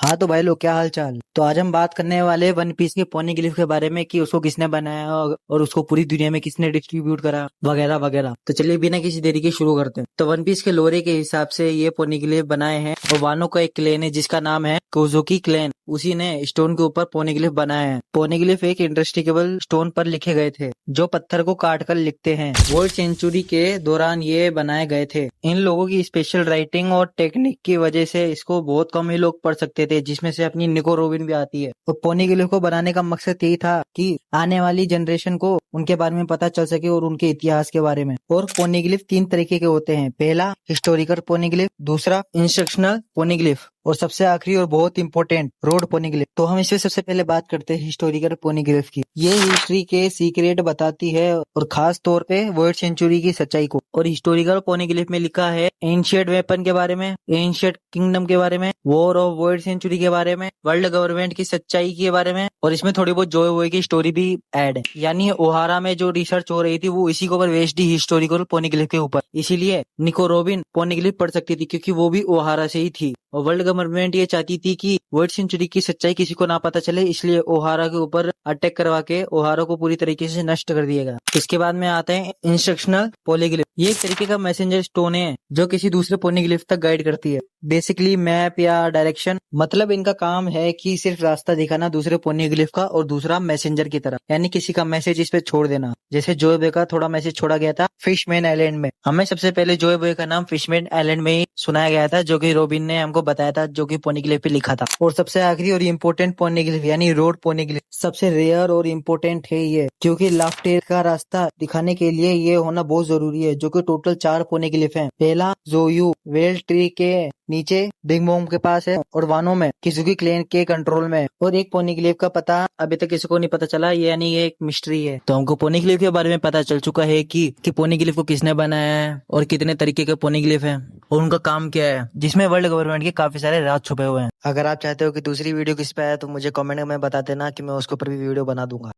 हाँ तो भाई लोग, क्या हाल चाल। तो आज हम बात करने वाले वन पीस के पोनीग्लिफ के बारे में कि उसको किसने बनाया और उसको पूरी दुनिया में किसने डिस्ट्रीब्यूट करा वगैरह वगैरह। तो चलिए बिना किसी देरी के शुरू करते हैं। तो वन पीस के लोरे के हिसाब से ये पोनीग्लिफ बनाए हैं और वानो का एक क्लेन है जिसका नाम है कोज़ुकी क्लेन। उसी ने स्टोन के ऊपर पोनीग्लिफ बनाए हैं। पोनीग्लिफ एक इंडस्ट्रीकेबल स्टोन पर लिखे गए थे जो पत्थर को काट कर लिखते हैं। वर्ल्ड सेंचुरी के दौरान ये बनाए गए थे। इन लोगों की स्पेशल राइटिंग और टेक्निक की वजह से इसको बहुत कम ही लोग पढ़ सकते थे, जिसमें से अपनी निको रोबिन भी आती है। तो पोनीग्लिफ को बनाने का मकसद यही था कि आने वाली जनरेशन को उनके बारे में पता चल सके और उनके इतिहास के बारे में। और पोनीग्लिफ 3 तरीके के होते हैं। पहला हिस्टोरिकल पोनीग्लिफ, दूसरा इंस्ट्रक्शनल पोनीग्लिफ और सबसे आखिरी और बहुत इंपॉर्टेंट रोड पोनीग्लिफ। तो हम इसमें सबसे पहले बात करते हैं हिस्टोरिकल पोनीग्लिफ की। ये हिस्ट्री के सीक्रेट बताती है और खास तौर पे वर्ल्ड सेंचुरी की सच्चाई को। और हिस्टोरिकल पोनीग्लिफ में लिखा है एंशिएंट वेपन के बारे में, एंशिएंट किंगडम के बारे में, वॉर ऑफ वर्ल्ड सेंचुरी के बारे में, वर्ल्ड गवर्नमेंट की सच्चाई के बारे में। और इसमें थोड़ी बहुत जोए वोए की स्टोरी भी ऐड है। यानी ओहारा में जो रिसर्च हो रही थी वो इसी के ऊपर बेस्ड थी, हिस्टोरिकल पोनीग्लिफ के ऊपर। इसीलिए निको रोबिन पोनीग्लिफ पढ़ सकती थी क्योंकि वो भी ओहारा से ही थी। और वर्ल्ड गवर्नमेंट ये चाहती थी कि वर्ल्ड सेंचुरी की सच्चाई किसी को ना पता चले, इसलिए ओहारा के ऊपर अटैक करवा के ओहारा को पूरी तरीके से नष्ट कर दिया गया। इसके बाद में आते हैं इंस्ट्रक्शनल पोनीग्लिफ। ये एक तरीके का मैसेंजर स्टोन है जो किसी दूसरे पोनीग्लिफ तक गाइड करती है। बेसिकली मैप या डायरेक्शन। मतलब इनका काम है कि सिर्फ रास्ता दिखाना दूसरे पोनीग्लिफ का और दूसरा मैसेंजर की तरह, यानी किसी का मैसेज इस पे छोड़ देना। जैसे जोएबे का थोड़ा मैसेज छोड़ा गया था फिशमैन आइलैंड में। हमें सबसे पहले जोएबे का नाम फिशमैन आइलैंड में ही सुनाया गया था, जो कि रोबिन ने हमको बताया था, जो कि पोनीग्लिफ पे लिखा था। और सबसे आखिरी और इम्पोर्टेंट पोनीग्लिफ यानी रोड पोनीग्लिफ सबसे रेयर और इम्पोर्टेंट है ये, क्योंकि लाफ्टेर का रास्ता दिखाने के लिए ये होना बहुत जरूरी है, जो कि टोटल 4 पोनीग्लिफ हैं। पहला जोयू वेल ट्री के नीचे बिग मोम के पास है और वानो में किजुकी क्लेन के कंट्रोल में है। और एक पोनीग्लिफ का पता अभी तक किसी को नहीं पता चला, यानी ये एक मिस्ट्री है। तो हमको पोनीग्लिफ के बारे में पता चल चुका है कि पोनीग्लिफ को किसने बनाया है और कितने तरीके के पोनीग्लिफ हैं और उनका काम क्या है, जिसमें वर्ल्ड गवर्नमेंट के काफी सारे राज छुपे हुए हैं। अगर आप चाहते हो कि दूसरी वीडियो किस पे आए तो मुझे कमेंट में बता देना कि मैं उसके ऊपर भी वीडियो बना दूंगा।